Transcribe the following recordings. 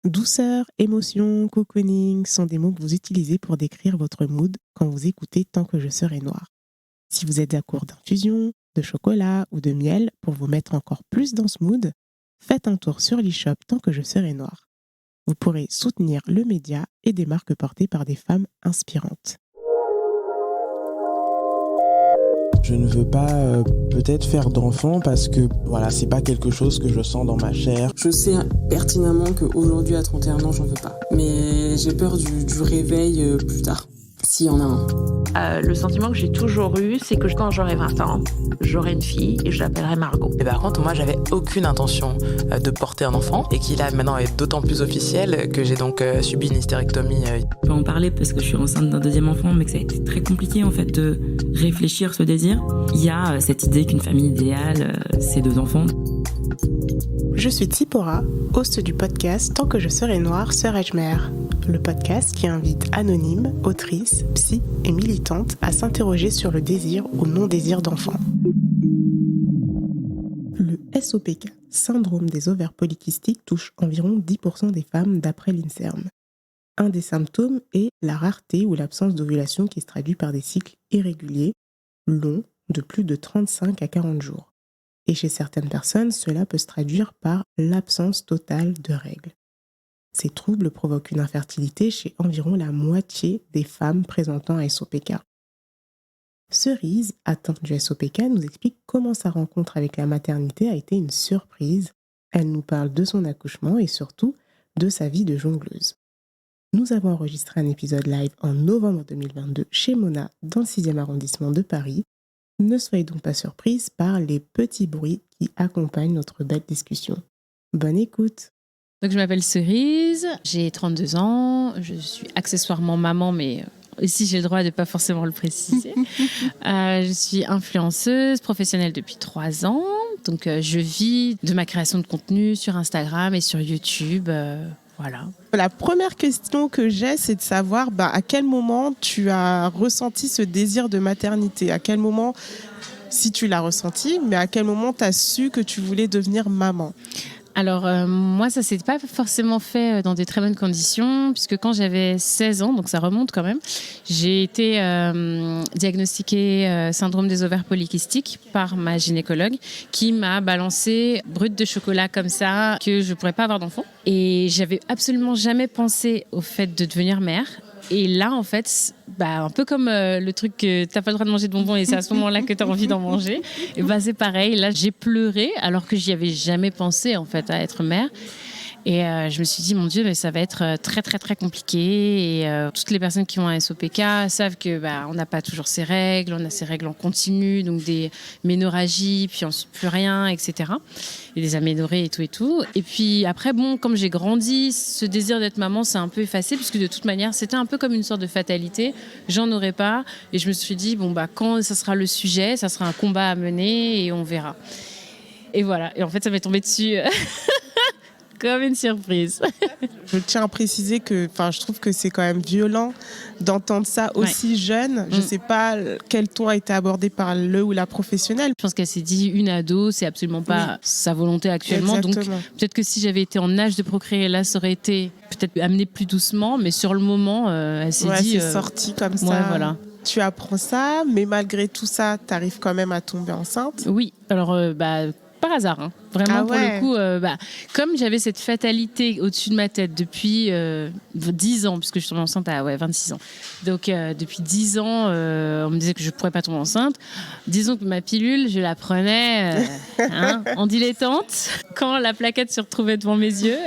Douceur, émotion, cocooning sont des mots que vous utilisez pour décrire votre mood quand vous écoutez Tant que je serai noir. Si vous êtes à court d'infusion, de chocolat ou de miel pour vous mettre encore plus dans ce mood, faites un tour sur l'e-shop Tant que je serai noir. Vous pourrez soutenir le média et des marques portées par des femmes inspirantes. Je ne veux pas peut-être faire d'enfant parce que voilà, c'est pas quelque chose que je sens dans ma chair. Je sais pertinemment qu'aujourd'hui à 31 ans, j'en veux pas. Mais j'ai peur du réveil plus tard, s'il y en a un. Le sentiment que j'ai toujours eu, c'est que quand j'aurai 20 ans, j'aurai une fille et je l'appellerai Margot. Et par contre, moi, j'avais aucune intention de porter un enfant et qui là maintenant est d'autant plus officiel que j'ai donc subi une hystérectomie. Je peux en parler parce que je suis enceinte d'un deuxième enfant, mais que ça a été très compliqué en fait de réfléchir ce désir. Il y a cette idée qu'une famille idéale, c'est 2 enfants. Je suis Tsipora, host du podcast Tant que je serai noire, serai-je mère ? Le podcast qui invite anonymes, autrices, psy et militantes à s'interroger sur le désir ou non-désir d'enfant. Le SOPK, syndrome des ovaires polykystiques, touche environ 10% des femmes d'après l'INSERM. Un des symptômes est la rareté ou l'absence d'ovulation qui se traduit par des cycles irréguliers, longs, de plus de 35 à 40 jours. Et chez certaines personnes, cela peut se traduire par l'absence totale de règles. Ces troubles provoquent une infertilité chez environ la moitié des femmes présentant un SOPK. Cerise, atteinte du SOPK, nous explique comment sa rencontre avec la maternité a été une surprise. Elle nous parle de son accouchement et surtout de sa vie de jongleuse. Nous avons enregistré un épisode live en novembre 2022 chez Mona dans le 6e arrondissement de Paris. Ne soyez donc pas surprise par les petits bruits qui accompagnent notre belle discussion. Bonne écoute! Donc je m'appelle Cerise, j'ai 32 ans, je suis accessoirement maman, mais ici j'ai le droit de ne pas forcément le préciser. Je suis influenceuse professionnelle depuis 3 ans, donc je vis de ma création de contenu sur Instagram et sur YouTube. Voilà. La première question que j'ai, c'est de savoir à quel moment tu as ressenti ce désir de maternité. À quel moment, si tu l'as ressenti, mais à quel moment tu as su que tu voulais devenir maman ? Alors, moi, ça ne s'est pas forcément fait dans des très bonnes conditions, puisque quand j'avais 16 ans, donc ça remonte quand même, j'ai été diagnostiquée syndrome des ovaires polykystiques par ma gynécologue, qui m'a balancé brute de chocolat comme ça, que je ne pourrais pas avoir d'enfant. Et j'avais absolument jamais pensé au fait de devenir mère. Et là, en fait, un peu comme le truc que t'as pas le droit de manger de bonbons et c'est à ce moment-là que t'as envie d'en manger, et c'est pareil. Là, j'ai pleuré alors que j'y avais jamais pensé en fait à être mère. Et je me suis dit, mon Dieu, mais ça va être très, très, très compliqué. Et toutes les personnes qui ont un SOPK savent que on n'a pas toujours ces règles. On a ces règles en continu, donc des ménorragies, puis ensuite plus rien, etc. Et des aménorrhées et tout et tout. Et puis après, comme j'ai grandi, ce désir d'être maman s'est un peu effacé, puisque de toute manière, c'était un peu comme une sorte de fatalité. J'en aurais pas. Et je me suis dit, quand ça sera le sujet, ça sera un combat à mener et on verra. Et voilà. Et en fait, ça m'est tombé dessus. Comme une surprise. Je tiens à préciser que je trouve que c'est quand même violent d'entendre ça aussi jeune. Je ne sais pas quel ton a été abordé par le ou la professionnelle. Je pense qu'elle s'est dit, une ado, c'est absolument pas sa volonté actuellement. Exactement. Donc peut-être que si j'avais été en âge de procréer, là, ça aurait été peut-être amené plus doucement. Mais sur le moment, elle s'est dit... c'est sorti comme ça. Ouais, voilà. Tu apprends ça, mais malgré tout ça, tu arrives quand même à tomber enceinte. Oui, alors... par hasard, vraiment pour le coup, comme j'avais cette fatalité au-dessus de ma tête depuis 10 ans, puisque je suis tombée enceinte à 26 ans, donc depuis 10 ans, on me disait que je ne pourrais pas tomber enceinte. Disons que ma pilule, je la prenais en dilettante quand la plaquette se retrouvait devant mes yeux,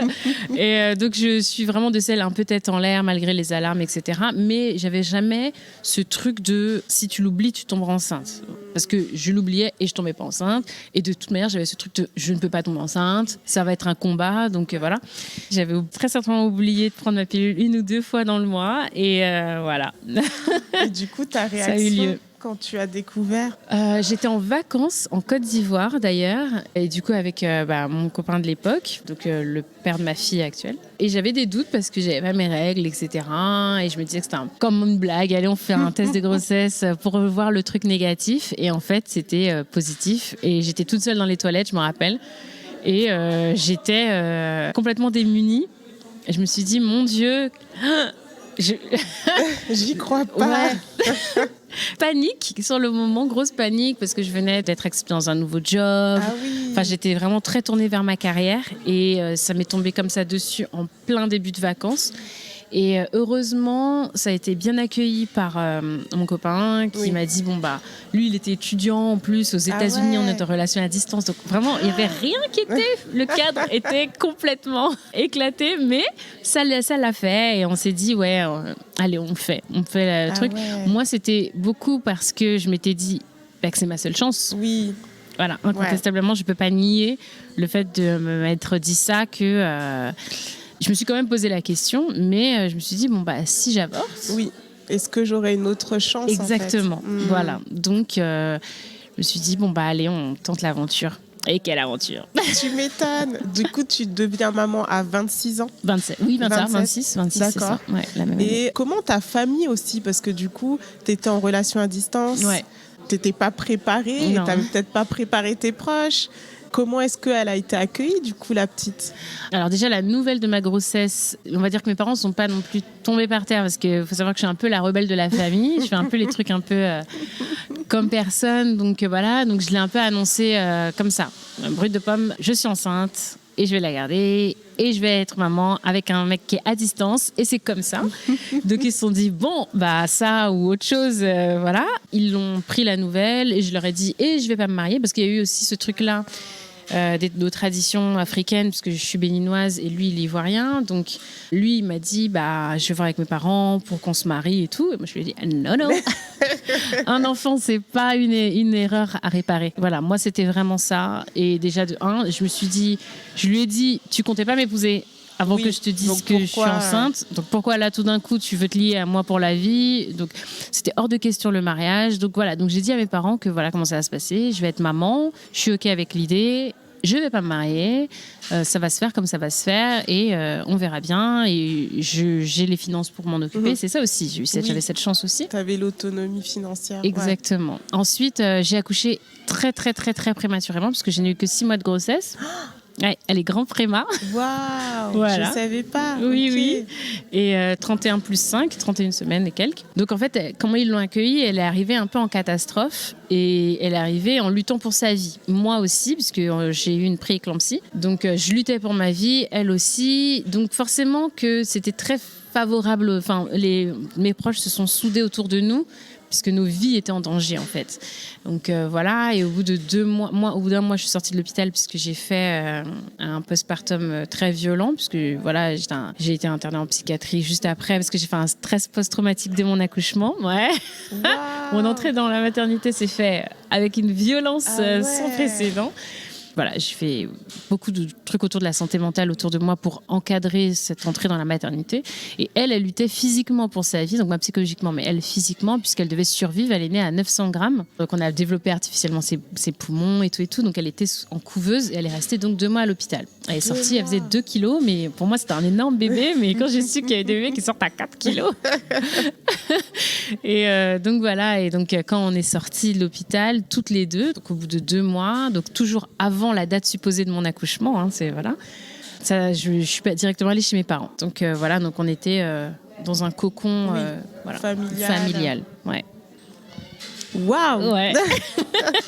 et donc je suis vraiment de celle un peu tête en l'air malgré les alarmes, etc. Mais j'avais jamais ce truc de si tu l'oublies, tu tomberas enceinte, parce que je l'oubliais et je tombais pas enceinte, et de toute manière j'avais ce truc de je ne peux pas tomber enceinte, ça va être un combat, donc voilà. J'avais très certainement oublié de prendre ma pilule 1 ou 2 fois dans le mois, et voilà. Et du coup, ta réaction quand tu as découvert J'étais en vacances en Côte d'Ivoire d'ailleurs, et du coup avec mon copain de l'époque, donc le père de ma fille actuelle. Et j'avais des doutes parce que j'avais pas mes règles, etc. Et je me disais que c'était comme une blague, allez on fait un test de grossesse pour voir le truc négatif. Et en fait c'était positif, et j'étais toute seule dans les toilettes, je me rappelle. Et j'étais complètement démunie. Et je me suis dit, mon Dieu, J'y crois pas. Ouais. Panique sur le moment, grosse panique, parce que je venais d'être acceptée dans un nouveau job. Ah oui. Enfin, j'étais vraiment très tournée vers ma carrière et ça m'est tombé comme ça dessus en plein début de vacances. Et heureusement, ça a été bien accueilli par mon copain qui m'a dit, lui, il était étudiant en plus aux États-Unis, on était en relation à distance. Donc vraiment, il n'y avait rien qui était... Le cadre était complètement éclaté, mais ça l'a fait. Et on s'est dit, allez, on fait le truc. Ouais. Moi, c'était beaucoup parce que je m'étais dit que c'est ma seule chance. Oui. Voilà, incontestablement, je ne peux pas nier le fait de m'être dit ça, que... je me suis quand même posé la question, mais je me suis dit, si j'avorte... Oui. Est-ce que j'aurais une autre chance? Exactement, voilà. Donc, je me suis dit, allez, on tente l'aventure. Et quelle aventure! Tu m'étonnes. Du coup, tu deviens maman à 26 ans? 27, oui, 26, D'accord. c'est ça. Ouais, la même année. Et comment ta famille aussi? Parce que du coup, tu étais en relation à distance. Ouais. Tu n'étais pas préparée. Tu n'avais peut-être pas préparé tes proches. Comment est-ce qu'elle a été accueillie, du coup, la petite? Alors déjà, la nouvelle de ma grossesse, on va dire que mes parents ne sont pas non plus tombés par terre, parce qu'il faut savoir que je suis un peu la rebelle de la famille. Je fais un peu les trucs un peu comme personne. Donc voilà, donc je l'ai un peu annoncé comme ça. Brut de pomme, je suis enceinte et je vais la garder et je vais être maman avec un mec qui est à distance et c'est comme ça. Donc ils se sont dit, ça ou autre chose, voilà. Ils l'ont pris la nouvelle et je leur ai dit, et je vais pas me marier, parce qu'il y a eu aussi ce truc-là. Nos traditions africaines, parce que je suis béninoise et lui il est ivoirien, donc lui il m'a dit je vais voir avec mes parents pour qu'on se marie et tout, et moi je lui ai dit non un enfant c'est pas une erreur à réparer. Voilà, moi c'était vraiment ça. Et déjà je lui ai dit, tu comptais pas m'épouser avant que je te dise que je suis enceinte. Donc pourquoi là tout d'un coup tu veux te lier à moi pour la vie? Donc c'était hors de question le mariage. Donc voilà, donc j'ai dit à mes parents que voilà comment ça va se passer. Je vais être maman, je suis ok avec l'idée. Je vais pas me marier, ça va se faire comme ça va se faire et on verra bien. Et j'ai les finances pour m'en occuper. C'est ça aussi, j'avais cette chance aussi. Tu avais l'autonomie financière. Exactement. Ouais. Ensuite, j'ai accouché très très très très prématurément parce que je n'ai eu que 6 mois de grossesse. Ouais, elle est grand préma. Waouh, voilà. Je savais pas. Oui, okay. Oui. Et 31 plus 5, 31 semaines et quelques. Donc en fait, comment ils l'ont accueillie, elle est arrivée un peu en catastrophe et elle est arrivée en luttant pour sa vie. Moi aussi, puisque j'ai eu une pré-éclampsie. Donc je luttais pour ma vie, elle aussi. Donc forcément que c'était très favorable. Enfin, mes proches se sont soudés autour de nous, puisque nos vies étaient en danger en fait. Donc voilà, et au bout de 2 mois, au bout d'un mois, je suis sortie de l'hôpital puisque j'ai fait un postpartum très violent, puisque voilà, j'ai été internée en psychiatrie juste après parce que j'ai fait un stress post-traumatique de mon accouchement. Ouais. Wow. Mon entrée dans la maternité s'est faite avec une violence sans précédent. Voilà, j'ai fait beaucoup de trucs autour de la santé mentale autour de moi pour encadrer cette entrée dans la maternité. Et elle luttait physiquement pour sa vie, donc moi psychologiquement, mais elle physiquement, puisqu'elle devait survivre. Elle est née à 900 grammes. Donc on a développé artificiellement ses poumons et tout. Donc elle était en couveuse et elle est restée donc 2 mois à l'hôpital. Elle est sortie, elle faisait 2 kilos, mais pour moi c'était un énorme bébé. Mais quand j'ai su qu'il y avait des bébés qui sortent à 4 kilos. Et donc voilà, et donc quand on est sortis de l'hôpital, toutes les deux, donc au bout de 2 mois, donc toujours avant la date supposée de mon accouchement, c'est voilà. Ça, je suis pas directement allée chez mes parents. Donc voilà, donc on était dans un cocon familial. Ouais. Waouh. Ouais.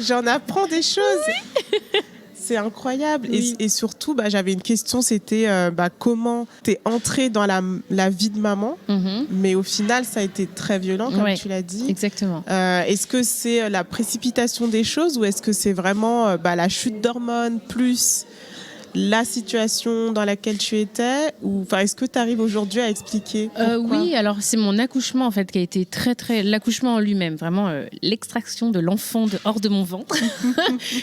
J'en apprends des choses. Oui. C'est incroyable. Oui. Et surtout, j'avais une question, c'était comment t'es entrée dans la vie de maman, mais au final, ça a été très violent, comme tu l'as dit. Exactement. Est-ce que c'est la précipitation des choses ou est-ce que c'est vraiment la chute d'hormones plus la situation dans laquelle tu étais, ou est-ce que tu arrives aujourd'hui à expliquer Oui, alors c'est mon accouchement en fait qui a été l'accouchement en lui-même, vraiment l'extraction de l'enfant hors de mon ventre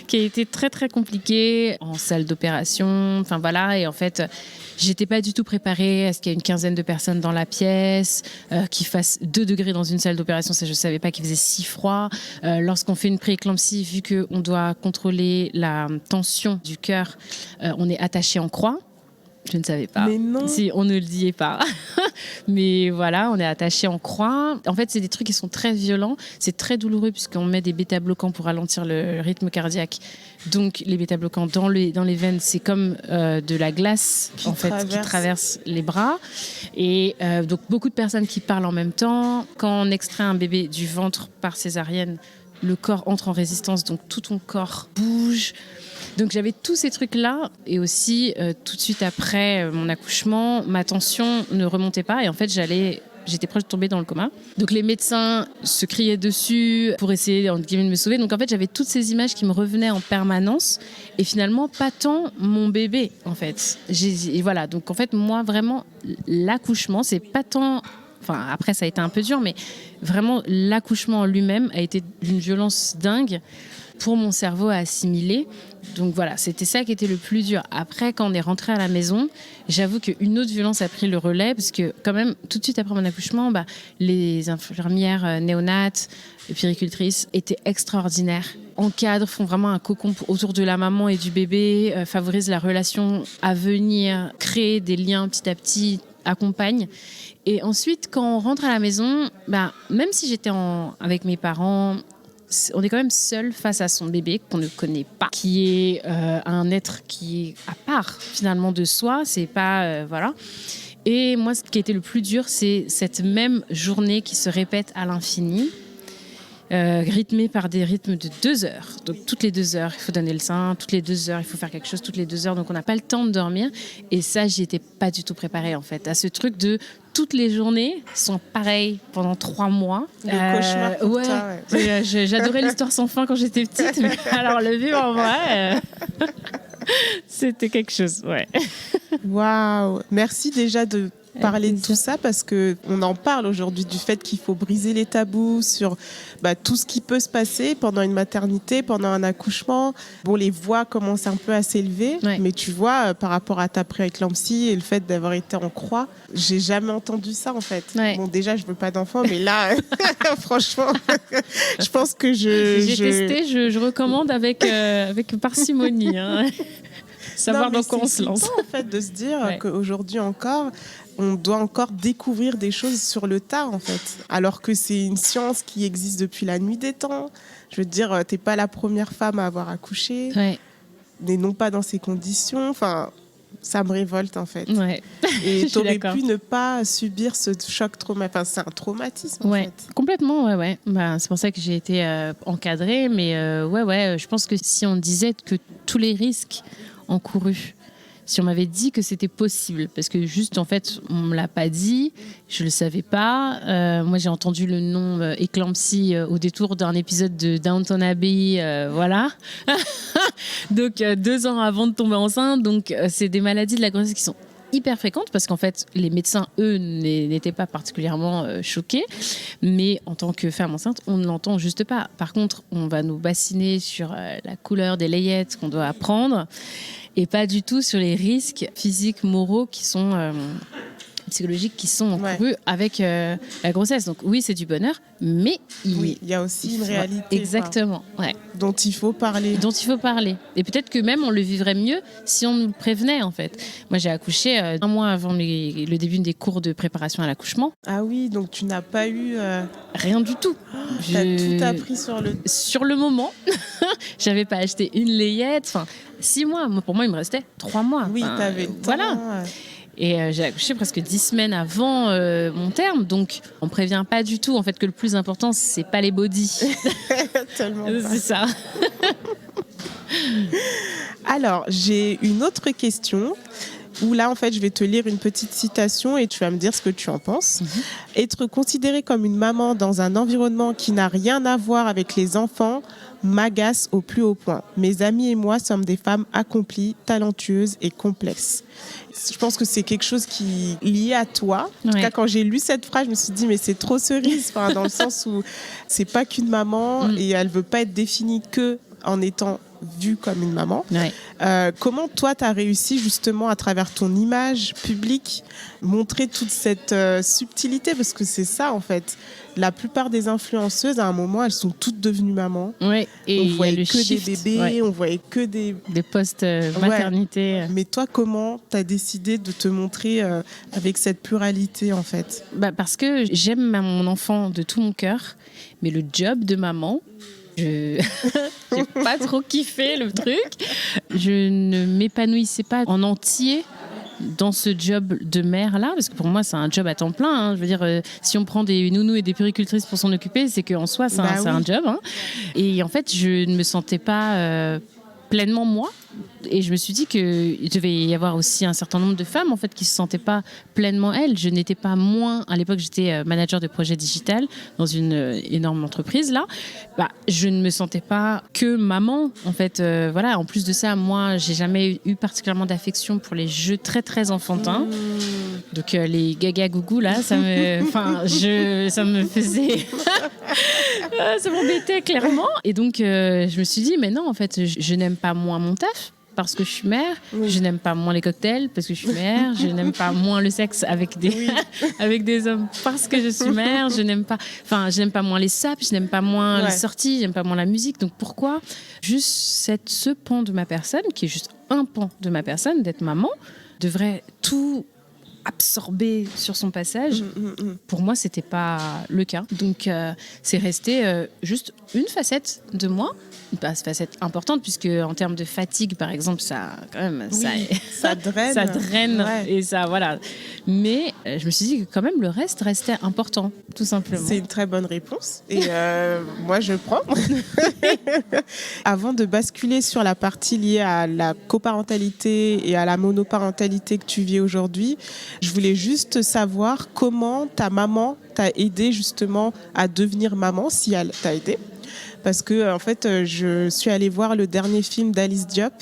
qui a été très très compliqué en salle d'opération, enfin voilà, et en fait j'étais pas du tout préparée à ce qu'il y ait une 15aine de personnes dans la pièce, qu'il fasse 2 degrés dans une salle d'opération, ça je savais pas, qu'il faisait si froid. Lorsqu'on fait une pré-éclampsie, vu qu'on doit contrôler la tension du cœur, on est attaché en croix. Je ne savais pas. Mais non. Si, on ne le disait pas. Mais voilà, on est attaché en croix. En fait, c'est des trucs qui sont très violents. C'est très douloureux puisqu'on met des bêta-bloquants pour ralentir le rythme cardiaque. Donc, les bêta-bloquants dans les veines, c'est comme de la glace qui traverse les bras. Et donc, beaucoup de personnes qui parlent en même temps. Quand on extrait un bébé du ventre par césarienne, le corps entre en résistance, donc tout ton corps bouge. Donc j'avais tous ces trucs-là et aussi tout de suite après mon accouchement, ma tension ne remontait pas et en fait j'étais proche de tomber dans le coma. Donc les médecins se criaient dessus pour essayer entre guillemets de me sauver. Donc en fait j'avais toutes ces images qui me revenaient en permanence et finalement pas tant mon bébé en fait. Et voilà, donc en fait moi vraiment l'accouchement c'est pas tant... Enfin, après, ça a été un peu dur, mais vraiment, l'accouchement en lui-même a été d'une violence dingue pour mon cerveau à assimiler. Donc voilà, c'était ça qui était le plus dur. Après, quand on est rentré à la maison, j'avoue qu'une autre violence a pris le relais, parce que quand même, tout de suite après mon accouchement, les infirmières néonates, puéricultrices étaient extraordinaires. Encadrent, font vraiment un cocon autour de la maman et du bébé, favorisent la relation à venir, créent des liens petit à petit, accompagnent. Et ensuite, quand on rentre à la maison, même si j'étais avec mes parents, on est quand même seul face à son bébé qu'on ne connaît pas, qui est un être qui est à part finalement de soi. C'est pas voilà. Et moi, ce qui a été le plus dur, c'est cette même journée qui se répète à l'infini. Rythmé par des rythmes de 2 heures. Donc toutes les 2 heures, il faut donner le sein, toutes les 2 heures, il faut faire quelque chose, toutes les 2 heures. Donc on n'a pas le temps de dormir. Et ça, j'y étais pas du tout préparée en fait. À ce truc de toutes les journées sont pareilles pendant 3 mois. Le cauchemar pour toi, ouais. J'adorais l'histoire sans fin quand j'étais petite. Mais alors le vivre en vrai, c'était quelque chose, ouais. Waouh, merci déjà de parler de tout ça parce qu'on en parle aujourd'hui du fait qu'il faut briser les tabous sur tout ce qui peut se passer pendant une maternité, pendant un accouchement. Bon, les voix commencent un peu à s'élever, mais tu vois, par rapport à ta pré-éclampsie et le fait d'avoir été en croix, j'ai jamais entendu ça en fait. Ouais. Bon, déjà, je veux pas d'enfant, mais là, franchement, je pense que j'ai testé, je recommande avec parcimonie. Hein. Savoir dans quoi on se lance. C'est en fait de se dire qu'aujourd'hui encore, on doit encore découvrir des choses sur le tas, en fait. Alors que c'est une science qui existe depuis la nuit des temps. Je veux dire, t'es pas la première femme à avoir accouché, mais non pas dans ces conditions. Enfin, ça me révolte, en fait. Ouais. Et t'aurais pu ne pas subir ce choc traumatique. Enfin, c'est un traumatisme, en fait. Complètement, ouais. C'est pour ça que j'ai été encadrée. Mais je pense que si on disait que tous les risques encourus, si on m'avait dit que c'était possible, parce que juste en fait on me l'a pas dit, je le savais pas. Moi j'ai entendu le nom éclampsie au détour d'un épisode de Downton Abbey, voilà. Donc 2 ans avant de tomber enceinte. Donc c'est des maladies de la grossesse qui sont hyper fréquentes parce qu'en fait les médecins eux n'étaient pas particulièrement choqués, mais en tant que femme enceinte on ne l'entend juste pas. Par contre on va nous bassiner sur la couleur des layettes qu'on doit apprendre et pas du tout sur les risques physiques, moraux qui sont psychologiques qui sont encourus avec la grossesse. Donc oui, c'est du bonheur, mais il y a aussi une réalité. Exactement, dont il faut parler. Et peut-être que même on le vivrait mieux si on nous le prévenait, en fait. Moi, j'ai accouché 1 mois avant le début des cours de préparation à l'accouchement. Ah oui, donc tu n'as pas eu... Rien du tout. T'as tout appris sur le moment. J'avais pas acheté une layette. Enfin, 6 mois. Pour moi, il me restait 3 mois. Oui, t'avais le temps. Voilà. Et j'ai accouché presque 10 semaines avant mon terme, donc on prévient pas du tout en fait que le plus important c'est pas les bodies. Tellement pas. C'est ça. Alors j'ai une autre question où là en fait je vais te lire une petite citation et tu vas me dire ce que tu en penses. Être considérée comme une maman dans un environnement qui n'a rien à voir avec les enfants m'agace au plus haut point. Mes amis et moi sommes des femmes accomplies, talentueuses et complexes. Je pense que c'est quelque chose qui est lié à toi. En tout cas, quand j'ai lu cette phrase, je me suis dit, mais c'est trop cerise, dans le sens où c'est pas qu'une maman et elle veut pas être définie que en étant vue comme une maman. Ouais. Comment toi, tu as réussi justement à travers ton image publique, montrer toute cette subtilité, parce que c'est ça en fait. La plupart des influenceuses, à un moment, elles sont toutes devenues mamans. Ouais. Et On il y a voyait le que shift, des bébés, ouais. on voyait que des... Des postes maternité. Mais toi, comment tu as décidé de te montrer avec cette pluralité en fait? Parce que j'aime mon enfant de tout mon cœur, mais le job de maman, j'ai pas trop kiffé le truc. Je ne m'épanouissais pas en entier dans ce job de mère-là, parce que pour moi, c'est un job à temps plein. Hein. Je veux dire, si on prend des nounous et des puéricultrices pour s'en occuper, c'est qu'en soi, c'est un job. Hein. Et en fait, je ne me sentais pas pleinement moi. Et je me suis dit qu'il devait y avoir aussi un certain nombre de femmes en fait, qui ne se sentaient pas pleinement elles. Je n'étais pas moins... À l'époque, j'étais manager de projet digital dans une énorme entreprise. Là. Je ne me sentais pas que maman. En fait, voilà. En plus de ça, moi, j'ai jamais eu particulièrement d'affection pour les jeux très, très enfantins. Donc, les gaga-gougou, là, ça me faisait... ça m'embêtait clairement. Et donc, je me suis dit, mais non, en fait, je n'aime pas moins mon taf parce que je suis mère. Oui. Je n'aime pas moins les cocktails parce que je suis mère. Je n'aime pas moins le sexe avec des, avec des hommes parce que je suis mère. Je n'aime pas moins les sapes. Je n'aime pas moins les sorties. Je n'aime pas moins la musique. Donc, pourquoi juste ce pan de ma personne, qui est juste un pan de ma personne, d'être maman, devrait tout absorbé sur son passage. Pour moi, c'était pas le cas. Donc, c'est resté juste une facette de moi. Une facette importante, puisque en termes de fatigue, par exemple, ça, quand même, ça draine. Ça draine. Ouais. Et ça, voilà. Mais je me suis dit que quand même, le reste restait important, tout simplement. C'est une très bonne réponse. Et moi, je prends. Avant de basculer sur la partie liée à la coparentalité et à la monoparentalité que tu vis aujourd'hui, je voulais juste savoir comment ta maman t'a aidé justement à devenir maman, si elle t'a aidé. Parce que en fait, je suis allée voir le dernier film d'Alice Diop,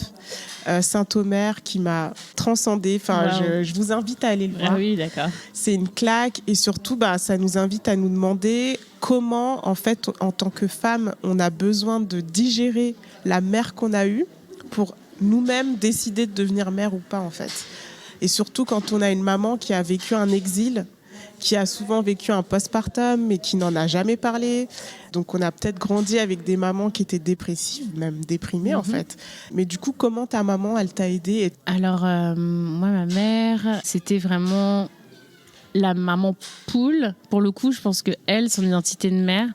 Saint-Omer, qui m'a transcendée. Enfin, je vous invite à aller le voir. Ah oui, d'accord. C'est une claque et surtout, ça nous invite à nous demander comment, en fait, en tant que femme, on a besoin de digérer la mère qu'on a eue pour nous-mêmes décider de devenir mère ou pas, en fait. Et surtout quand on a une maman qui a vécu un exil, qui a souvent vécu un postpartum mais qui n'en a jamais parlé. Donc on a peut-être grandi avec des mamans qui étaient dépressives, même déprimées en fait. Mais du coup, comment ta maman, elle t'a aidée? Alors, moi, ma mère, c'était vraiment la maman poule. Pour le coup, je pense qu'elle, son identité de mère,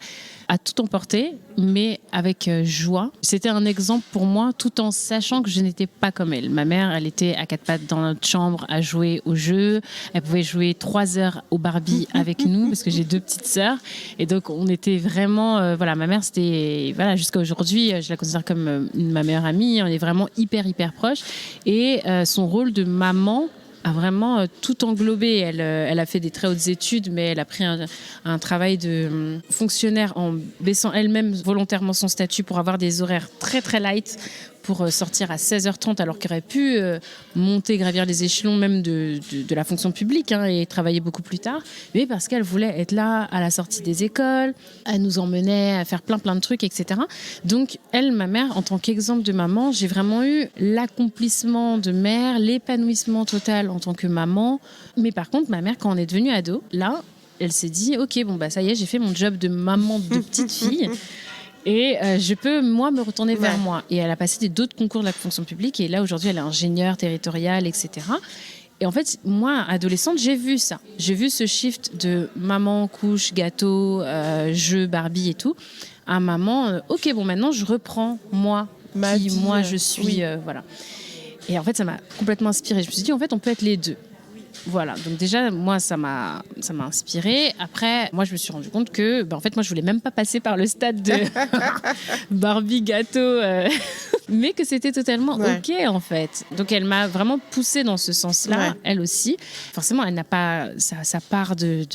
a tout emporté, mais avec joie. C'était un exemple pour moi, tout en sachant que je n'étais pas comme elle. Ma mère, elle était à quatre pattes dans notre chambre à jouer aux jeux. Elle pouvait jouer 3 heures au Barbie avec nous, parce que j'ai 2 petites sœurs. Et donc, on était vraiment... ma mère, c'était... jusqu'à aujourd'hui, je la considère comme ma meilleure amie. On est vraiment hyper, hyper proches. Et son rôle de maman a vraiment tout englobé. Elle a fait des très hautes études, mais elle a pris un travail de fonctionnaire en baissant elle-même volontairement son statut pour avoir des horaires très très light, pour sortir à 16h30 alors qu'elle aurait pu gravir les échelons même de la fonction publique et travailler beaucoup plus tard, mais parce qu'elle voulait être là à la sortie des écoles, elle nous emmenait à faire plein de trucs, etc. Donc elle, ma mère, en tant qu'exemple de maman, j'ai vraiment eu l'accomplissement de mère, l'épanouissement total en tant que maman. Mais par contre, ma mère, quand on est devenue ado, là, elle s'est dit, ok, ça y est, j'ai fait mon job de maman de petite fille. Et je peux, moi, me retourner vers moi. Et elle a passé d'autres concours de la fonction publique. Et là, aujourd'hui, elle est ingénieure territoriale, etc. Et en fait, moi, adolescente, j'ai vu ça. J'ai vu ce shift de maman, couche, gâteau, jeu, Barbie et tout, à maman, ok, maintenant, je reprends moi, je suis. Voilà. Et en fait, ça m'a complètement inspirée. Je me suis dit, en fait, on peut être les deux. Voilà, donc déjà, moi, ça m'a inspirée. Après, moi, je me suis rendu compte que, en fait, moi, je voulais même pas passer par le stade de Barbie gâteau, mais que c'était totalement OK, en fait. Donc, elle m'a vraiment poussée dans ce sens-là, elle aussi. Forcément, elle n'a pas sa part de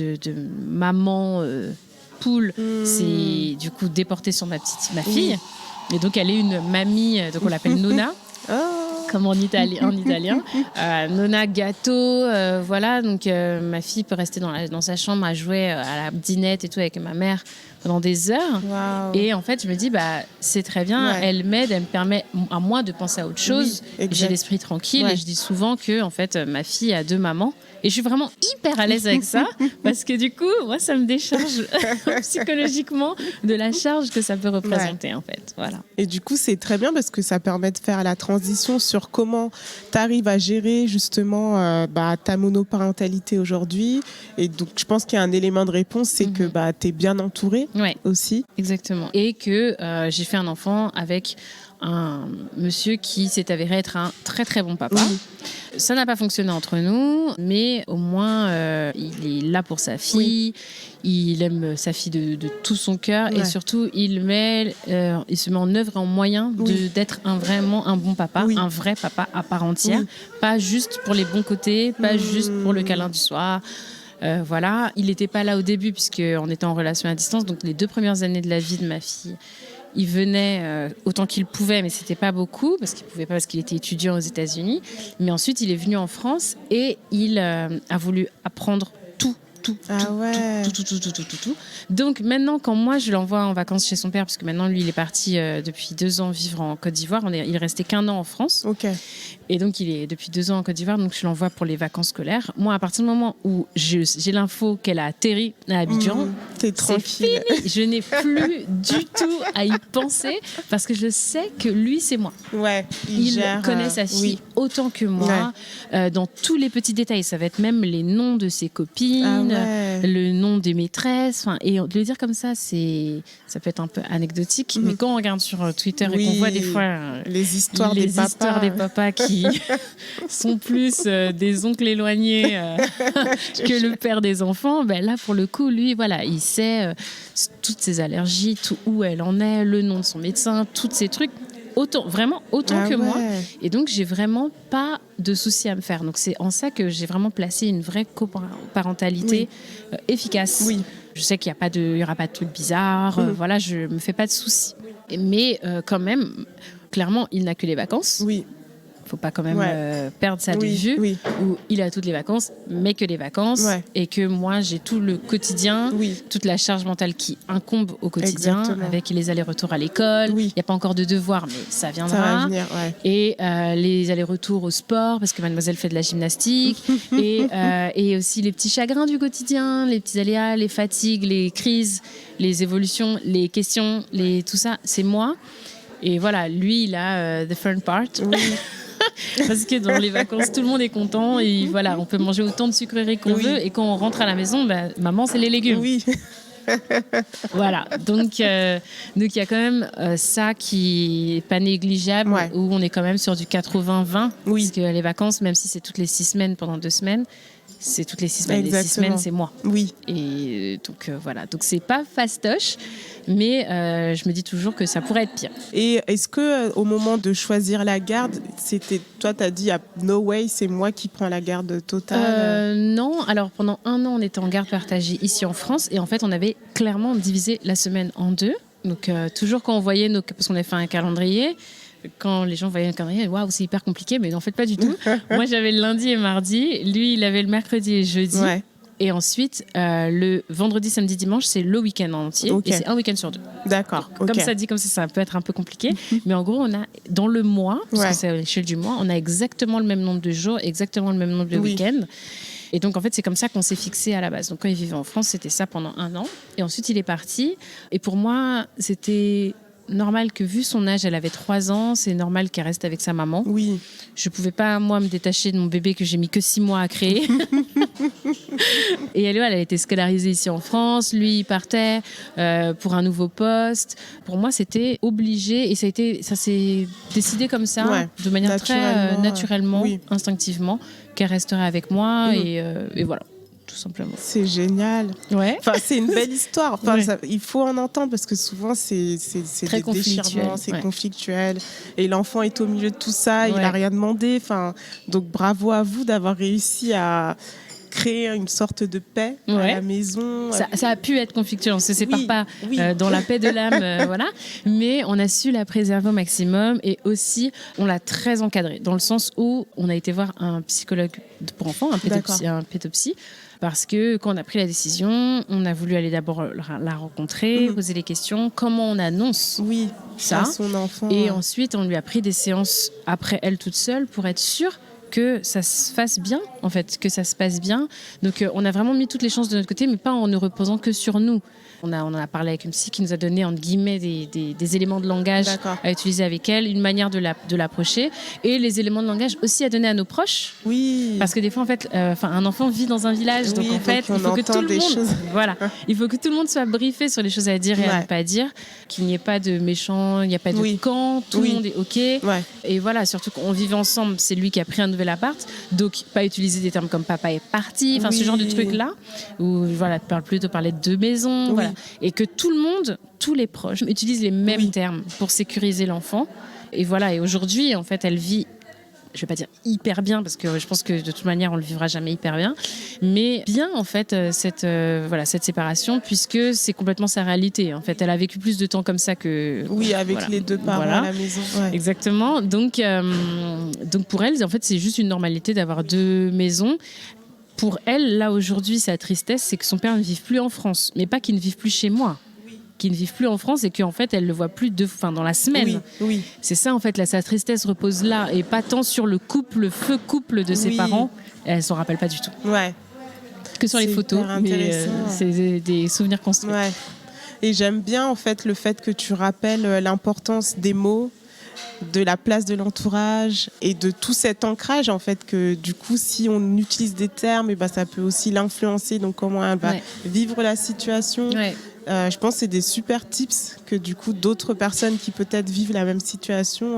maman poule. C'est, du coup, déporté sur ma fille. Et donc, elle est une mamie, donc on l'appelle Nona. Comme en italien. Nona gâteau, voilà. Donc ma fille peut rester dans sa chambre à jouer à la dinette et tout avec ma mère pendant des heures. Waouh. Et en fait, je me dis, c'est très bien, Ouais. elle m'aide, elle me permet à moi de penser à autre chose. Oui, exact. J'ai l'esprit tranquille Ouais. et je dis souvent que en fait, ma fille a 2 mamans. Et je suis vraiment hyper à l'aise avec ça parce que du coup, moi, ça me décharge psychologiquement de la charge que ça peut représenter en fait. Voilà. Et du coup, c'est très bien parce que ça permet de faire la transition sur comment tu arrives à gérer justement ta monoparentalité aujourd'hui. Et donc, je pense qu'il y a un élément de réponse, c'est que tu es bien entourée Ouais, aussi. exactement. Et que j'ai fait un enfant avec un monsieur qui s'est avéré être un très très bon papa. Oui. Ça n'a pas fonctionné entre nous, mais au moins il est là pour sa fille, il aime sa fille de tout son cœur et surtout il se met en œuvre et en moyen d'être vraiment un bon papa, un vrai papa à part entière, pas juste pour les bons côtés, pas juste pour le câlin du soir. Voilà, il n'était pas là au début puisqu'on était en relation à distance, donc les 2 premières années de la vie de ma fille, il venait autant qu'il pouvait, mais c'était pas beaucoup parce qu'il pouvait pas parce qu'il était étudiant aux États-Unis. Mais ensuite, il est venu en France et il a voulu apprendre tout. Ah ouais. Tout. Donc maintenant, quand moi je l'envoie en vacances chez son père, parce que maintenant lui il est parti depuis 2 ans vivre en Côte d'Ivoire, il restait qu'1 an en France. Ok. Et donc, il est depuis 2 ans en Côte d'Ivoire, donc je l'envoie pour les vacances scolaires. Moi, à partir du moment où j'ai l'info qu'elle a atterri à Abidjan, T'es c'est tranquille. fini. Je n'ai plus du tout à y penser parce que je sais que lui, c'est moi. Ouais. Il gère, connaît sa fille oui. autant que moi, dans tous les petits détails. Ça va être même les noms de ses copines, le nom des maîtresses. Et de le dire comme ça, ça peut être un peu anecdotique. Mais quand on regarde sur Twitter et qu'on voit des fois les histoires des des papas qui sont plus des oncles éloignés que le père des enfants, là pour le coup lui voilà, il sait toutes ses allergies, où elle en est, le nom de son médecin, tous ces trucs autant que moi, et donc j'ai vraiment pas de soucis à me faire. Donc c'est en ça que j'ai vraiment placé une vraie coparentalité efficace. Oui. Je sais qu'il y aura pas de trucs bizarres, voilà, je me fais pas de soucis. Mais quand même, clairement, il n'a que les vacances. Oui. Faut pas quand même perdre ça de vue, où il a toutes les vacances, mais que les vacances, et que moi j'ai tout le quotidien, toute la charge mentale qui incombe au quotidien. Exactement. Avec les allers-retours à l'école. Il n'y a pas encore de devoirs, mais ça viendra. Ça va venir, et les allers-retours au sport, parce que mademoiselle fait de la gymnastique, et aussi les petits chagrins du quotidien, les petits aléas, les fatigues, les crises, les évolutions, les questions, tout ça, c'est moi. Et voilà, lui, il a the fun part. Parce que dans les vacances, tout le monde est content et voilà, on peut manger autant de sucreries qu'on veut, et quand on rentre à la maison, maman, c'est les légumes. Oui. Voilà, donc il y a quand même ça qui est pas négligeable, où on est quand même sur du 80-20, parce que les vacances, même si c'est toutes les 6 semaines pendant 2 semaines, c'est toutes les 6 semaines. Exactement. Les 6 semaines, c'est moi. Oui. Et donc voilà, donc c'est pas fastoche, mais je me dis toujours que ça pourrait être pire. Et est-ce que au moment de choisir la garde, toi t'as dit no way, c'est moi qui prends la garde totale? Non, alors pendant 1 an on était en garde partagée ici en France, et en fait on avait clairement divisé la semaine en 2. Donc toujours quand on voyait parce qu'on avait fait un calendrier, quand les gens voyaient un calendrier, waouh, c'est hyper compliqué, mais en fait pas du tout. Moi j'avais le lundi et mardi, lui il avait le mercredi et jeudi. Et ensuite, le vendredi, samedi, dimanche, c'est le week-end en entier. Et c'est un week-end sur 2. D'accord. Comme ça dit, comme ça peut être un peu compliqué. Mais en gros, on a, dans le mois, parce que c'est à l'échelle du mois, on a exactement le même nombre de jours, exactement le même nombre de week-ends. Et donc, en fait, c'est comme ça qu'on s'est fixé à la base. Donc, quand il vivait en France, c'était ça pendant 1 an. Et ensuite, il est parti. Et pour moi, c'était normal que, vu son âge, elle avait 3 ans, c'est normal qu'elle reste avec sa maman. Oui. Je pouvais pas, moi, me détacher de mon bébé que j'ai mis que 6 mois à créer. Et elle a été scolarisée ici en France. Lui, il partait pour un nouveau poste. Pour moi, c'était obligé, et ça s'est décidé comme ça, de manière très naturellement, instinctivement, qu'elle resterait avec moi. Et voilà. Tout simplement. C'est génial. Ouais. Enfin, c'est une belle histoire. Enfin, il faut en entendre, parce que souvent c'est très des déchirements, c'est conflictuel. Et l'enfant est au milieu de tout ça, il n'a rien demandé. Enfin, donc bravo à vous d'avoir réussi à créer une sorte de paix à Ouais. la maison. Ça a pu être conflictueux, on ne se sépare Oui, pas oui. dans la paix de l'âme, voilà. Mais on a su la préserver au maximum et aussi on l'a très encadrée dans le sens où on a été voir un psychologue pour enfants, un pédopsie, parce que quand on a pris la décision, on a voulu aller d'abord la rencontrer, poser les questions, comment on annonce Oui, ça. à son enfant. Et ensuite, on lui a pris des séances après elle toute seule pour être sûre que ça se fasse bien, en fait, que ça se passe bien. Donc, on a vraiment mis toutes les chances de notre côté, mais pas en ne reposant que sur nous. On en a parlé avec une psy qui nous a donné, entre guillemets, des éléments de langage D'accord. à utiliser avec elle, une manière de l'approcher, et les éléments de langage aussi à donner à nos proches. Oui. Parce que des fois, en fait, un enfant vit dans un village, donc Oui, en fait, donc il faut que on tout entend le des monde, choses. voilà, il faut que tout le monde soit briefé sur les choses à dire et à Ouais. ne pas dire, qu'il n'y ait pas de méchants, il n'y a pas de Oui. camp, tout Oui. le monde est ok. Ouais. Et voilà, surtout qu'on vivait ensemble, c'est lui qui a pris un nouvel appart, donc pas utiliser des termes comme papa est parti, enfin ce Oui. genre de trucs là, où voilà, plutôt parler de deux maisons, Oui. voilà, et que tout le monde, tous les proches utilisent les mêmes Oui. termes pour sécuriser l'enfant. Et voilà, et aujourd'hui, en fait, elle vit, je vais pas dire hyper bien parce que je pense que de toute manière on le vivra jamais hyper bien, mais bien en fait cette séparation, puisque c'est complètement sa réalité. En fait, elle a vécu plus de temps comme ça que Oui, avec voilà. les deux parents Voilà. à la maison. Ouais. Exactement. Donc pour elle, en fait, c'est juste une normalité d'avoir deux maisons. Pour elle, là aujourd'hui, sa tristesse, c'est que son père ne vive plus en France, mais pas qu'il ne vive plus chez moi. Qui ne vivent plus en France et qu'en fait elle le voit plus dans la semaine. Oui, oui. C'est ça en fait, là, sa tristesse repose là et pas tant sur le feu couple de ses Oui. parents. Elle s'en rappelle pas du tout. Ouais. Que sur les C'est photos, hyper mais intéressant. c'est des souvenirs construits. Ouais. Et j'aime bien en fait le fait que tu rappelles l'importance des mots, de la place de l'entourage et de tout cet ancrage en fait que du coup si on utilise des termes et ben ça peut aussi l'influencer, donc comment elle va Ouais. vivre la situation. Ouais. Je pense que c'est des super tips que du coup d'autres personnes qui peut-être vivent la même situation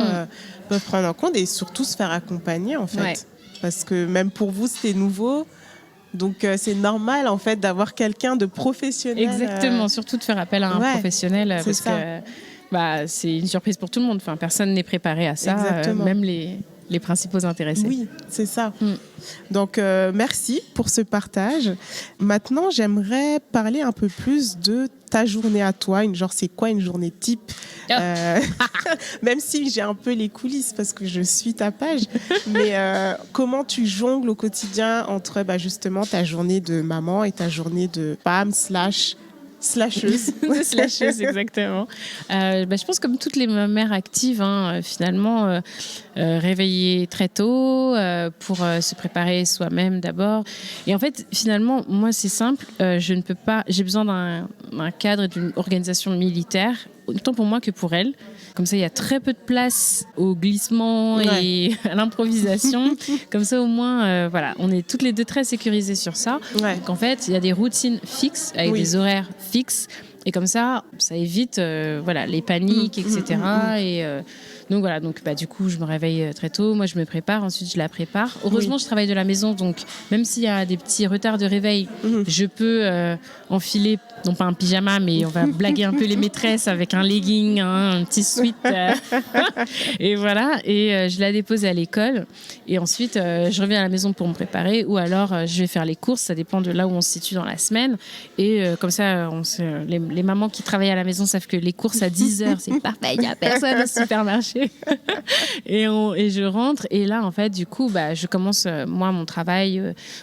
peuvent prendre en compte et surtout se faire accompagner en fait. Ouais. Parce que même pour vous c'était nouveau, donc c'est normal en fait d'avoir quelqu'un de professionnel. Exactement, surtout de faire appel à un Ouais, professionnel c'est parce ça. que c'est une surprise pour tout le monde. Enfin, personne n'est préparé à ça, Exactement. même les principaux intéressés. Oui, c'est ça. Mm. Donc, merci pour ce partage. Maintenant, j'aimerais parler un peu plus de ta journée à toi. C'est quoi une journée type Même si j'ai un peu les coulisses parce que je suis ta page. Mais comment tu jongles au quotidien entre justement ta journée de maman et ta journée de femme slasheuse. Slasheuse, exactement. Je pense comme toutes les mères actives, finalement, réveiller très tôt pour se préparer soi-même d'abord. Et en fait, finalement, moi, c'est simple. Je ne peux pas. J'ai besoin d'un cadre et d'une organisation militaire, autant pour moi que pour elle. Comme ça, il y a très peu de place au glissement et à l'improvisation. Comme ça, au moins, on est toutes les deux très sécurisées sur ça. Ouais. Donc, en fait, il y a des routines fixes avec des horaires fixes. Et comme ça évite les paniques, etc. Et donc voilà, du coup, je me réveille très tôt. Moi, je me prépare. Ensuite, je la prépare. Heureusement, je travaille de la maison. Donc, même s'il y a des petits retards de réveil, je peux enfiler, non pas un pyjama, mais on va blaguer un peu les maîtresses avec un legging, un petit sweat. Et voilà. Et je la dépose à l'école. Et ensuite, je reviens à la maison pour me préparer. Ou alors, je vais faire les courses. Ça dépend de là où on se situe dans la semaine. Et comme ça, les mamans qui travaillent à la maison savent que les courses à 10h, c'est parfait. Il n'y a personne au supermarché. Et je rentre. Et là, en fait, du coup, je commence, moi, mon travail.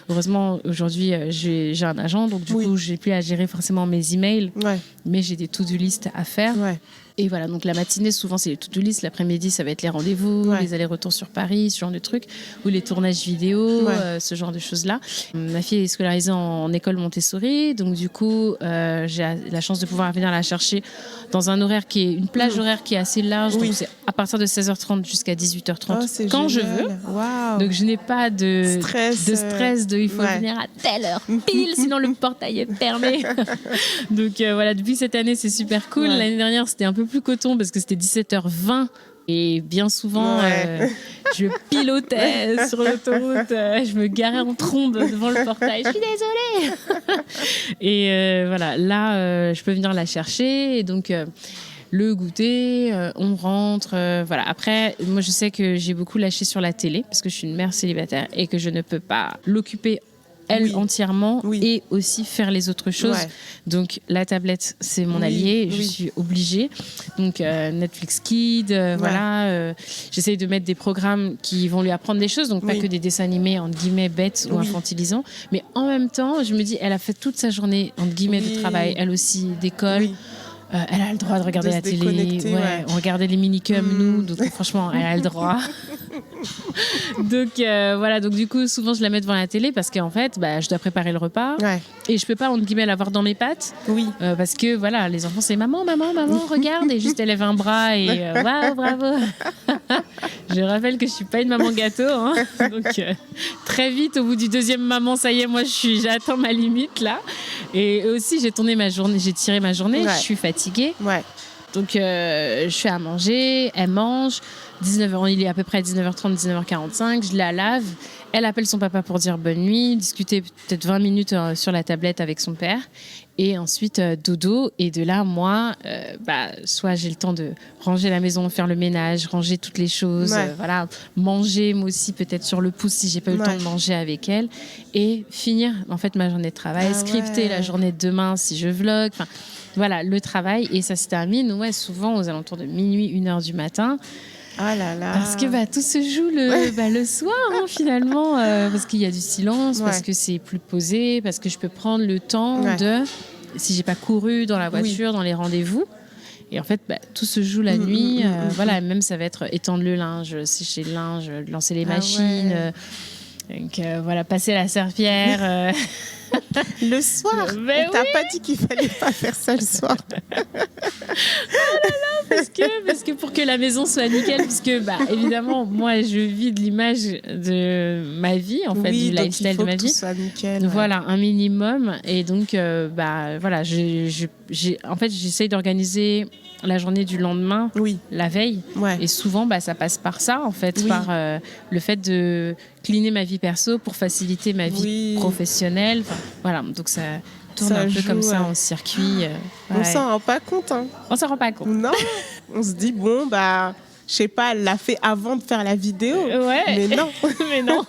Heureusement, aujourd'hui, j'ai un agent. Donc, du coup, je n'ai plus à gérer forcément mes emails. Ouais. Mais j'ai des to-do list à faire. Ouais. Et voilà, donc la matinée, souvent, c'est les to-do list. L'après-midi, ça va être les rendez-vous, les allers-retours sur Paris, ce genre de trucs, ou les tournages vidéo, ce genre de choses-là. Ma fille est scolarisée en école Montessori, donc du coup, j'ai la chance de pouvoir venir la chercher dans un horaire qui est une plage horaire qui est assez large, donc c'est à partir de 16h30 jusqu'à 18h30 quand je veux. Wow. Donc je n'ai pas de stress de il faut venir à telle heure pile, sinon le portail est fermé. Donc voilà, depuis cette année, c'est super cool. L'année dernière, c'était un peu plus coton parce que c'était 17h20 et bien souvent je pilotais sur l'autoroute, je me garais en trombe devant le portail, je suis désolée. Et voilà, là je peux venir la chercher et donc le goûter, on rentre, voilà. Après, moi je sais que j'ai beaucoup lâché sur la télé parce que je suis une mère célibataire et que je ne peux pas l'occuper elle entièrement Oui. et aussi faire les autres choses. Ouais. Donc la tablette, c'est mon allié, je suis obligée. Donc Netflix Kids, voilà. J'essaye de mettre des programmes qui vont lui apprendre des choses, donc pas que des dessins animés entre guillemets bêtes ou infantilisants. Mais en même temps, je me dis, elle a fait toute sa journée entre guillemets de travail, elle aussi d'école. Oui. Elle a le droit de regarder la télé. On regardait les minicums, nous. Donc, franchement, elle a le droit. Donc, voilà. Donc, du coup, souvent, je la mets devant la télé parce qu'en fait, je dois préparer le repas. Ouais. Et je peux pas, entre guillemets, l'avoir dans mes pattes. Oui. Parce que, voilà, les enfants, c'est maman, regarde. Et juste, elle lève un bras et waouh, bravo. Je rappelle que je suis pas une maman gâteau. Hein. Donc, très vite, au bout du deuxième maman, ça y est, moi, j'attends ma limite, là. Et aussi, j'ai tiré ma journée. Je suis fatiguée. Ouais. Donc, je fais à manger, elle mange. 19h, il est à peu près 19h30, 19h45. Je la lave. Elle appelle son papa pour dire bonne nuit, discuter peut-être 20 minutes sur la tablette avec son père. Et ensuite, dodo. Et de là, moi, soit j'ai le temps de ranger la maison, faire le ménage, ranger toutes les choses, voilà, manger moi aussi peut-être sur le pouce si j'ai pas eu le temps de manger avec elle. Et finir, en fait, ma journée de travail, scripter la journée de demain si je vlog. Enfin, voilà, le travail. Et ça se termine, souvent aux alentours de minuit, 1h du matin. Ah là là. Parce que tout se joue le soir, finalement, parce qu'il y a du silence, parce que c'est plus posé, parce que je peux prendre le temps de, si j'ai pas couru dans la voiture, dans les rendez-vous. Et en fait, tout se joue la nuit. Voilà, même ça va être étendre le linge, sécher le linge, lancer les machines. Donc voilà, passer la serpillière. Le soir. On t'a pas dit qu'il fallait pas faire ça le soir. Parce que pour que la maison soit nickel, puisque évidemment moi je vis de l'image de ma vie, en fait, du lifestyle de ma vie. Soit nickel, voilà, un minimum. Et donc voilà, en fait j'essaye d'organiser la journée du lendemain, la veille. Et souvent ça passe par ça, en fait, par le fait de cleaner ma vie perso pour faciliter ma vie professionnelle. Enfin, voilà, donc ça tourne un peu comme ça en circuit. On s'en rend pas compte. Hein. On s'en rend pas compte. Non, on se dit, bon, je sais pas, elle l'a fait avant de faire la vidéo. Mais non. Mais non.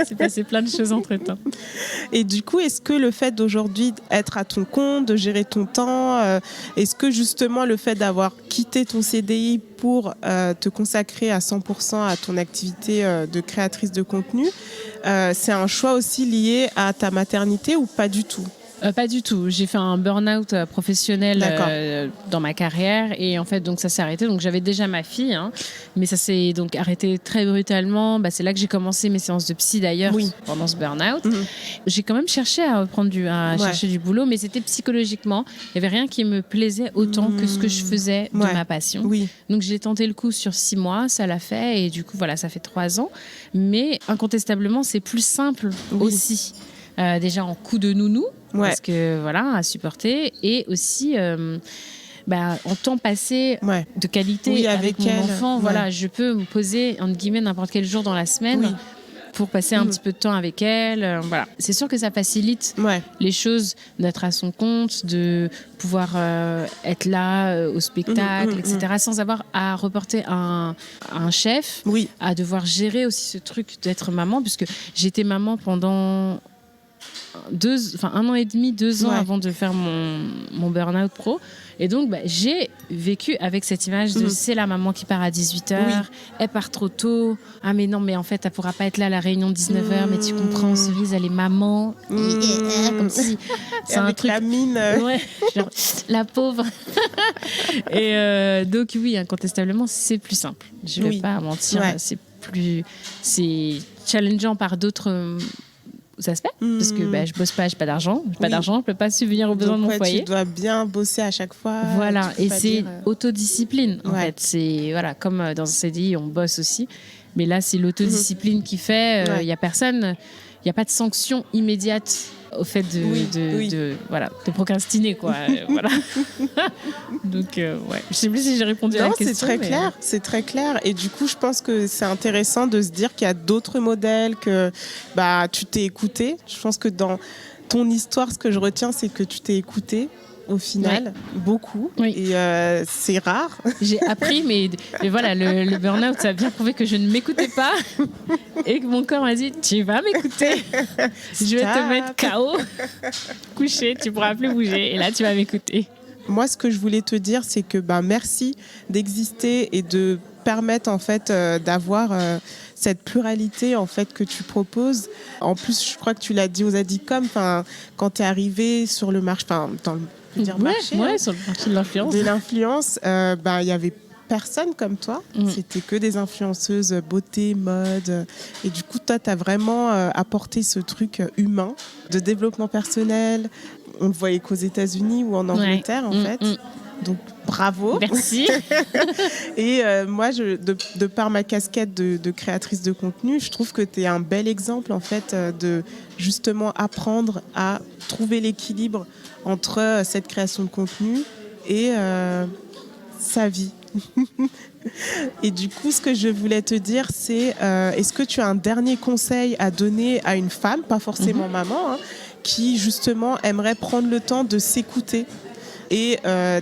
C'est passé plein de choses entre-temps. Et du coup, est-ce que le fait d'aujourd'hui être à ton compte, de gérer ton temps, est-ce que justement le fait d'avoir quitté ton CDI pour te consacrer à 100% à ton activité de créatrice de contenu, c'est un choix aussi lié à ta maternité ou pas du tout ? Pas du tout. J'ai fait un burn-out professionnel dans ma carrière et en fait donc ça s'est arrêté. Donc j'avais déjà ma fille, mais ça s'est donc arrêté très brutalement. C'est là que j'ai commencé mes séances de psy d'ailleurs pendant ce burn-out. J'ai quand même cherché à reprendre chercher du boulot, mais c'était psychologiquement. Il y avait rien qui me plaisait autant que ce que je faisais de ma passion. Donc j'ai tenté le coup sur 6 mois, ça l'a fait et du coup voilà, ça fait 3 ans. Mais incontestablement c'est plus simple aussi. Déjà en coup de nounou. Parce que voilà, à supporter et aussi en temps passé de qualité avec mon enfant, voilà, je peux me poser entre guillemets n'importe quel jour dans la semaine pour passer un petit peu de temps avec elle. Voilà, c'est sûr que ça facilite les choses d'être à son compte, de pouvoir être là au spectacle, etc. sans avoir à reporter un chef, à devoir gérer aussi ce truc d'être maman, puisque j'étais maman pendant 1 an et demi, 2 ans avant de faire mon burn-out pro. Et donc, j'ai vécu avec cette image de c'est la maman qui part à 18h, elle part trop tôt. Ah, mais non, mais en fait, elle pourra pas être là à la réunion de 19h, mais tu comprends, Cerise, elle est maman. Comme si c'est un truc. La mine. Genre, la pauvre. Et donc, oui, incontestablement, c'est plus simple. Je vais pas mentir, c'est challengeant par d'autres aspects, parce que je bosse pas, j'ai pas d'argent, je peux pas subvenir aux besoins de mon foyer. Tu dois bien bosser à chaque fois. Voilà, et c'est autodiscipline en fait. C'est voilà, comme dans un CDI on bosse aussi, mais là c'est l'autodiscipline qui fait. Il y a personne, il y a pas de sanction immédiate au fait de procrastiner quoi. Voilà. Donc je sais plus si j'ai répondu à la question. C'est très clair, c'est très clair. Et du coup, je pense que c'est intéressant de se dire qu'il y a d'autres modèles, que tu t'es écouté. Je pense que dans ton histoire, ce que je retiens, c'est que tu t'es écouté. au final, beaucoup, Oui. et c'est rare. J'ai appris, mais voilà, le burn-out, ça a bien prouvé que je ne m'écoutais pas et que mon corps m'a dit, tu vas m'écouter, je vais te mettre KO, couché, tu pourras plus bouger, et là, tu vas m'écouter. Moi, ce que je voulais te dire, c'est que merci d'exister et de permettre en fait d'avoir cette pluralité en fait que tu proposes. En plus, je crois que tu l'as dit aux Adicom, quand tu es arrivé sur le marché, dans le marché, sur le marché de l'influence. De l'influence, il y avait personne comme toi. C'était que des influenceuses beauté, mode. Et du coup, toi, tu as vraiment apporté ce truc humain de développement personnel. On le voyait qu'aux États-Unis ou en Angleterre, en fait. Donc, bravo. Merci. Et moi, de par ma casquette de créatrice de contenu, je trouve que tu es un bel exemple, en fait, de justement apprendre à trouver l'équilibre entre cette création de contenu et sa vie. Et du coup, ce que je voulais te dire, c'est est-ce que tu as un dernier conseil à donner à une femme, pas forcément maman, qui justement aimerait prendre le temps de s'écouter et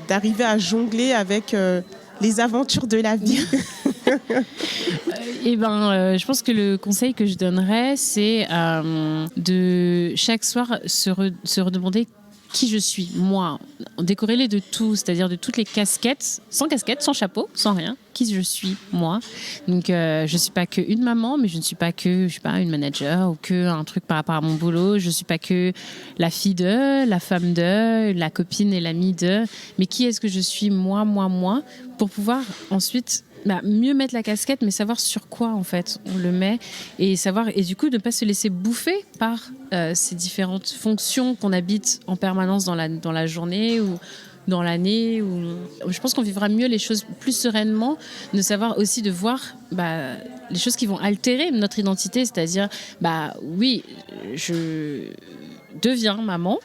d'arriver à jongler avec les aventures de la vie? Je pense que le conseil que je donnerais, c'est de chaque soir se redemander qui je suis, moi, décorrélé de tout, c'est-à-dire de toutes les casquettes, sans chapeau, sans rien, qui je suis, moi. Donc, je ne suis pas qu'une maman, mais je ne suis pas que, une manager ou qu'un truc par rapport à mon boulot. Je ne suis pas que la fille de, la femme de, la copine et l'amie de, mais qui est-ce que je suis, moi, pour pouvoir ensuite mieux mettre la casquette, mais savoir sur quoi en fait on le met et du coup ne pas se laisser bouffer par ces différentes fonctions qu'on habite en permanence dans la journée ou dans l'année. Je pense qu'on vivra mieux les choses plus sereinement, de savoir aussi de voir les choses qui vont altérer notre identité, c'est-à-dire oui, je deviens maman,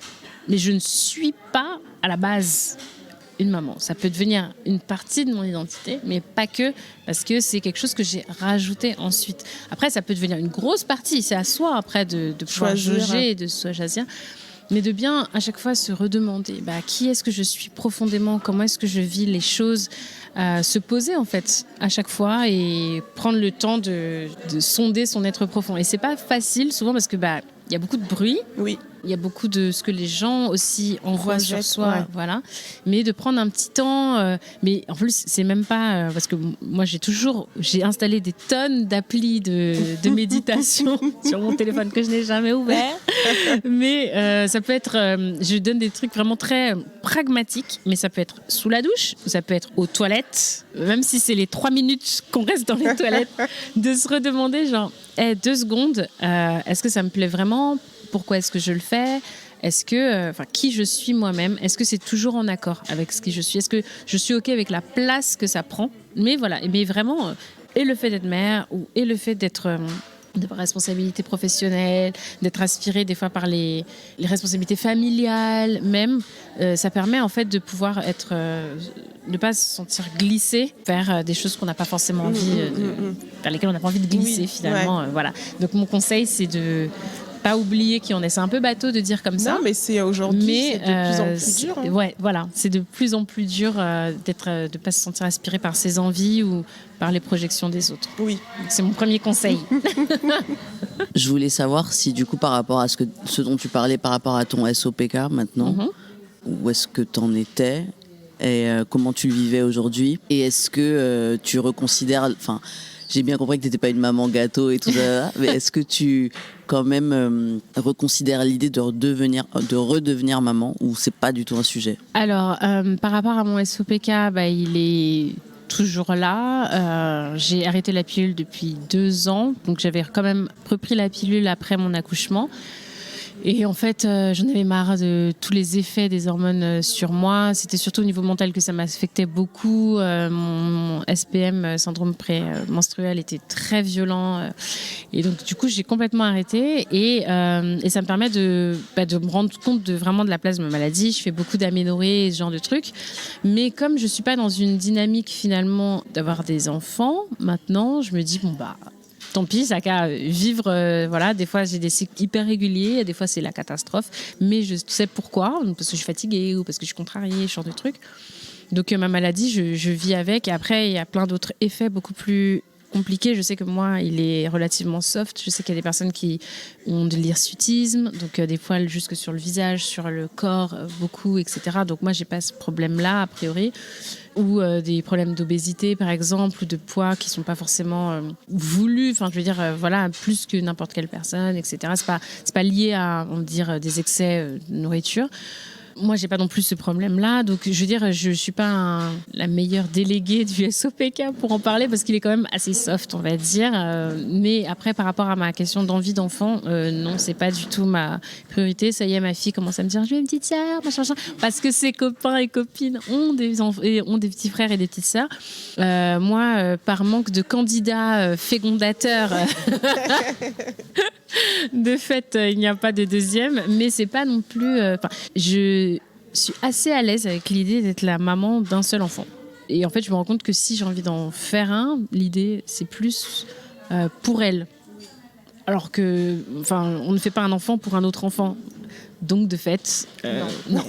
mais je ne suis pas à la base une maman. Ça peut devenir une partie de mon identité, mais pas que, parce que c'est quelque chose que j'ai rajouté ensuite. Après, ça peut devenir une grosse partie. C'est à soi, après, de pouvoir jauger et de choisir. Mais de bien, à chaque fois, se redemander qui est-ce que je suis profondément, comment est-ce que je vis les choses, se poser, en fait, à chaque fois et prendre le temps de sonder son être profond. Et c'est pas facile, souvent, parce que il y a beaucoup de bruit. Oui. Il y a beaucoup de ce que les gens aussi envoient sur soi, voilà. Mais de prendre un petit temps, mais en plus c'est même pas parce que moi j'ai installé des tonnes d'applis de méditation sur mon téléphone que je n'ai jamais ouvert. Mais ça peut être, je donne des trucs vraiment très pragmatiques, mais ça peut être sous la douche, ça peut être aux toilettes, même si c'est les 3 minutes qu'on reste dans les toilettes, de se redemander 2 secondes, est-ce que ça me plaît vraiment? Pourquoi est-ce que je le fais? Est-ce que, qui je suis moi-même? Est-ce que c'est toujours en accord avec ce qui je suis? Est-ce que je suis OK avec la place que ça prend? Mais voilà, mais vraiment, et le fait d'être mère, et le fait d'être de responsabilités professionnelles, d'être aspirée des fois par les responsabilités familiales même, ça permet en fait de pouvoir être, ne pas se sentir glissé vers des choses qu'on n'a pas forcément envie, vers lesquelles on n'a pas envie de glisser finalement. Voilà. Donc mon conseil, c'est de pas oublier qui on est. C'est un peu bateau de dire comme ça. Non, mais c'est aujourd'hui, c'est de plus en plus dur. Ouais, voilà, c'est de plus en plus dur de pas se sentir aspiré par ses envies ou par les projections des autres. Oui. C'est mon premier conseil. Je voulais savoir si du coup par rapport à ce dont tu parlais par rapport à ton SOPK maintenant, où est-ce que tu en étais et comment tu le vivais aujourd'hui, et est-ce que tu reconsidères, j'ai bien compris que tu n'étais pas une maman gâteau et tout ça, mais est-ce que tu quand même reconsidères l'idée de redevenir maman, ou c'est pas du tout un sujet? Alors, par rapport à mon SOPK, il est toujours là. J'ai arrêté la pilule depuis 2 ans, donc j'avais quand même repris la pilule après mon accouchement. Et en fait, j'en avais marre de tous les effets des hormones sur moi. C'était surtout au niveau mental que ça m'affectait beaucoup. Mon SPM, syndrome prémenstruel, était très violent. Et donc, du coup, j'ai complètement arrêté. Et ça me permet de me rendre compte vraiment de la place de ma maladie. Je fais beaucoup d'aménorrhée, ce genre de trucs. Mais comme je ne suis pas dans une dynamique, finalement, d'avoir des enfants, maintenant, je me dis, tant pis, ça qu'à vivre. Voilà, des fois j'ai des cycles hyper réguliers, des fois c'est la catastrophe, mais je sais pourquoi, parce que je suis fatiguée ou parce que je suis contrariée, ce genre de trucs. Donc ma maladie, je vis avec. Et après, il y a plein d'autres effets beaucoup plus compliqués. Je sais que moi, il est relativement soft. Je sais qu'il y a des personnes qui ont de l'hirsutisme, donc des poils jusque sur le visage, sur le corps, beaucoup, etc. Donc moi, j'ai pas ce problème-là, a priori. Ou des problèmes d'obésité, par exemple, ou de poids qui sont pas forcément voulus. Enfin, je veux dire, voilà, plus que n'importe quelle personne, etc. C'est pas lié à, on va dire, des excès de nourriture. Moi, j'ai pas non plus ce problème-là, donc je veux dire, je suis pas la meilleure déléguée du SOPK pour en parler parce qu'il est quand même assez soft, on va dire. Mais après, par rapport à ma question d'envie d'enfant, non, c'est pas du tout ma priorité. Ça y est, ma fille commence à me dire, je veux une petite sœur, machin, parce que ses copains et copines ont des petits frères et des petites sœurs. Moi, par manque de candidats fécondateurs. De fait, il n'y a pas de deuxième, mais c'est pas non plus. Je suis assez à l'aise avec l'idée d'être la maman d'un seul enfant. Et en fait, je me rends compte que si j'ai envie d'en faire un, l'idée c'est plus pour elle. Alors que, on ne fait pas un enfant pour un autre enfant. Donc, de fait, non.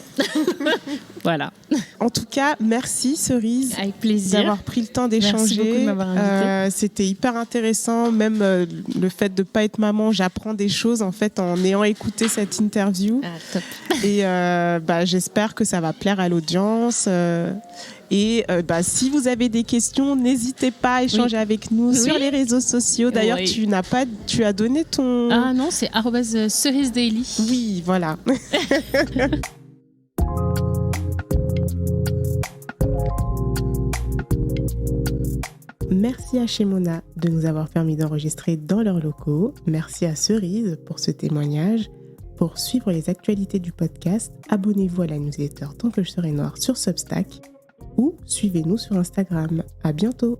Voilà. En tout cas, merci Cerise. Avec plaisir. D'avoir pris le temps d'échanger. Merci beaucoup de m'avoir invitée. C'était hyper intéressant. Même le fait de ne pas être maman, j'apprends des choses en fait en ayant écouté cette interview. Ah, top. Et j'espère que ça va plaire à l'audience. Et si vous avez des questions, n'hésitez pas à échanger avec nous sur les réseaux sociaux. D'ailleurs, tu as donné ton... Ah non, c'est @CeriseDaily. Oui, voilà. Merci à Shemona de nous avoir permis d'enregistrer dans leurs locaux. Merci à Cerise pour ce témoignage. Pour suivre les actualités du podcast, abonnez-vous à la newsletter Tant que je serai noire sur Substack ou suivez-nous sur Instagram. À bientôt!